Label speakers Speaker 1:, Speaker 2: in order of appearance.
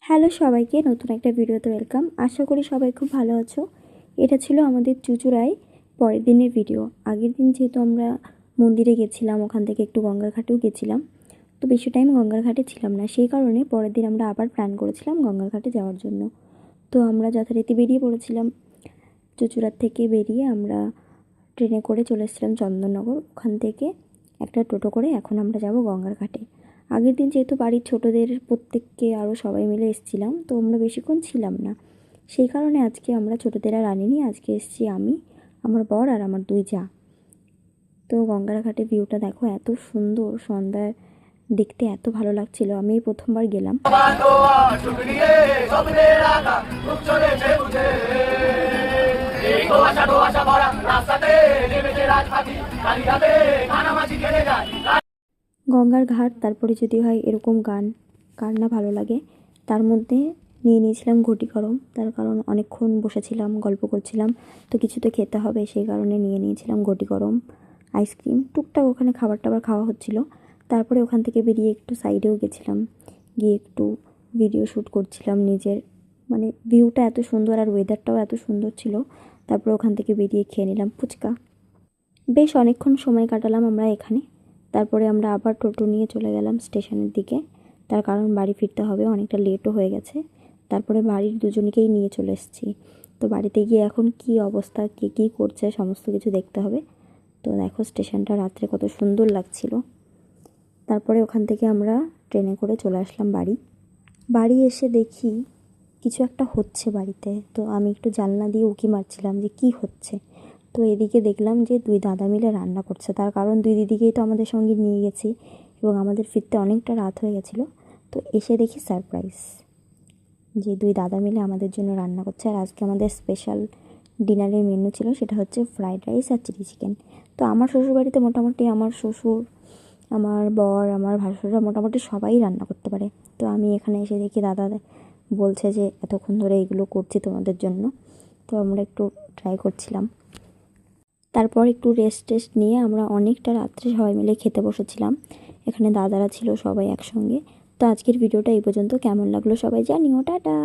Speaker 1: Hello সবাইকে, নতুন একটা ভিডিওতে ওয়েলকাম। আশা করি সবাই খুব ভালো আছো। এটা ছিল আমাদের চুঁচুড়ায় পরের দিনের ভিডিও। আগের দিন যেহেতু আমরা মন্দিরে গেছিলাম, ওখান থেকে একটু গঙ্গার ঘাটেও গেছিলাম, তো বেশি টাইম গঙ্গার ঘাটে ছিলাম না, সেই কারণে পরের দিন আমরা আবার প্ল্যান করেছিলাম গঙ্গার ঘাটে যাওয়ার জন্য। তো আমরা যথারীতি বেরিয়ে পড়েছিলাম। চুঁচুড়ার থেকে বেরিয়ে আমরা ট্রেনে করে চলে এসেছিলাম চন্দননগর। ওখান থেকে একটা টোটো করে এখন আমরা যাব গঙ্গার ঘাটে। আগের দিন যেহেতু বাড়ির ছোটোদের প্রত্যেককে আরও সবাই মিলে এসেছিলাম, তো আমরা বেশিক্ষণ ছিলাম না, সেই কারণে আজকে আমরা ছোটোদের আর আনিনি। আজকে এসেছি আমি, আমার বর আর আমার দুই জা। তো গঙ্গার ঘাটে ভিউটা দেখো, এত সুন্দর, সন্ধ্যায় দেখতে এত ভালো লাগছিল। আমি এই প্রথমবার গেলাম। গঙ্গার ঘাট, তারপরে যদি হয় এরকম গান, কার না ভালো লাগে। তার মধ্যে নিয়ে নিয়েছিলাম ঘটি গরম, তার কারণ অনেকক্ষণ বসেছিলাম, গল্প করছিলাম, তো কিছু তো খেতে হবে, সেই কারণে নিয়ে নিয়েছিলাম ঘটি গরম, আইসক্রিম, টুকটাক ওখানে খাবার টাবার খাওয়া হচ্ছিল। তারপরে ওখান থেকে বেরিয়ে একটু সাইডেও গেছিলাম, গিয়ে একটু ভিডিও শ্যুট করছিলাম নিজের, মানে ভিউটা এত সুন্দর আর ওয়েদারটাও এত সুন্দর ছিল। তারপরে ওখান থেকে বেরিয়ে খেয়ে নিলাম ফুচকা। বেশ অনেকক্ষণ সময় কাটালাম আমরা এখানে। তারপরে আমরা আবার টোটো নিয়ে চলে গেলাম স্টেশনের দিকে, তার কারণ বাড়ি ফিরতে হবে, অনেকটা লেটও হয়ে গেছে। তারপরে বাড়ির দুজনকেই নিয়ে চলে এসেছি। তো বাড়িতে গিয়ে এখন কি অবস্থা, কে কী করছে সমস্ত কিছু দেখতে হবে। তো দেখো স্টেশনটা রাত্রে কত সুন্দর লাগছিল। তারপরে ওখান থেকে আমরা ট্রেনে করে চলে আসলাম বাড়ি। বাড়ি এসে দেখি কিছু একটা হচ্ছে বাড়িতে, তো আমি একটু জানলা দিয়ে উঁকি মারছিলাম যে কী হচ্ছে। তো এদিকে দেখলাম যে দুই দাদা মিলে রান্না করছে, তার কারণ দুই দিদিকেই তো আমাদের সঙ্গে নিয়ে গেছি এবং আমাদের ফিরতে অনেকটা রাত হয়ে গেছিলো। তো এসে দেখি সারপ্রাইজ, যে দুই দাদা মিলে আমাদের জন্য রান্না করছে। আর আজকে আমাদের স্পেশাল ডিনারের মেনু ছিল, সেটা হচ্ছে ফ্রাইড রাইস আর চিলি চিকেন। তো আমার শ্বশুরবাড়িতে মোটামুটি আমার শ্বশুর, আমার বর, আমার ভাসুররা মোটামুটি সবাই রান্না করতে পারে। তো আমি এখানে এসে দেখি দাদা বলছে যে এতক্ষণ ধরে এগুলো করছি তোমাদের জন্য, তো আমরা একটু ট্রাই করছিলাম। তারপর একটু রেস্ট নিয়ে আমরা অনেকটা রাত্রে সবাই মিলে খেতে বসেছিলাম। এখানে দাদারা ছিল সবাই একসঙ্গে। তো আজকের ভিডিওটা এই পর্যন্ত। কেমন লাগলো সবাই জানিও। টাটা।